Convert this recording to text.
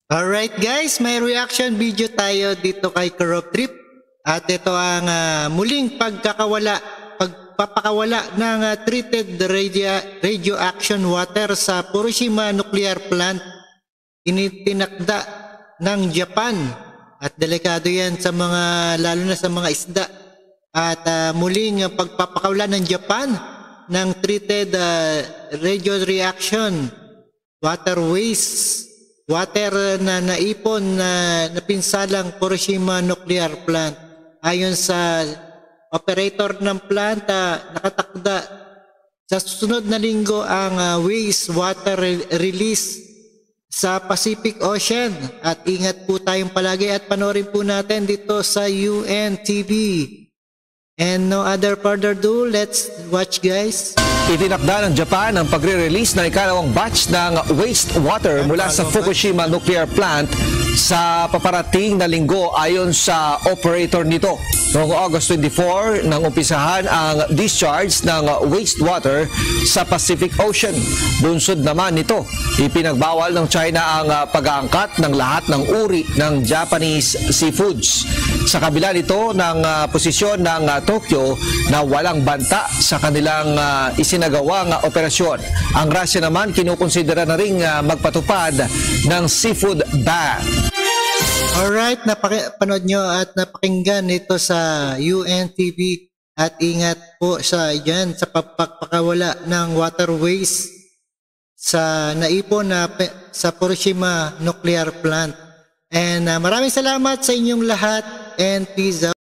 Alright guys, may reaction video tayo dito kay Crop Trip. At ito ang muling pagpapakawala ng treated radioaction water sa Fukushima Nuclear Plant. Initinakda ng Japan at delikado yan sa mga, lalo na sa mga isda. At muling pagpapakawala ng Japan ng treated radioreaction water na naipon na napinsalang Fukushima Nuclear Plant. Ayon sa operator ng plant, nakatakda sa susunod na linggo ang wastewater release sa Pacific Ocean. At ingat po tayong palagi at panoorin po natin dito sa UNTV. And no other further ado, let's watch guys. Itinakda ng Japan ang pagre-release ng ikalawang batch ng wastewater mula sa Fukushima Nuclear Plant sa paparating na linggo ayon sa operator nito. Noong August 24 nang umpisahan ang discharge ng wastewater sa Pacific Ocean. Bunsod naman nito, ipinagbawal ng China ang pag-aangkat ng lahat ng uri ng Japanese seafoods. Sa kabila nito ng posisyon ng Tokyo na walang banta sa kanilang isinagawang operasyon. Ang Russia naman kinukonsidera na ring magpatupad ng seafood ban. Alright, napanood nyo at napakinggan ito sa UNTV at ingat po sa dyan sa pagpapakawala ng waterways sa naipon na sa Fukushima Nuclear Plant. And maraming salamat sa inyong lahat and peace out.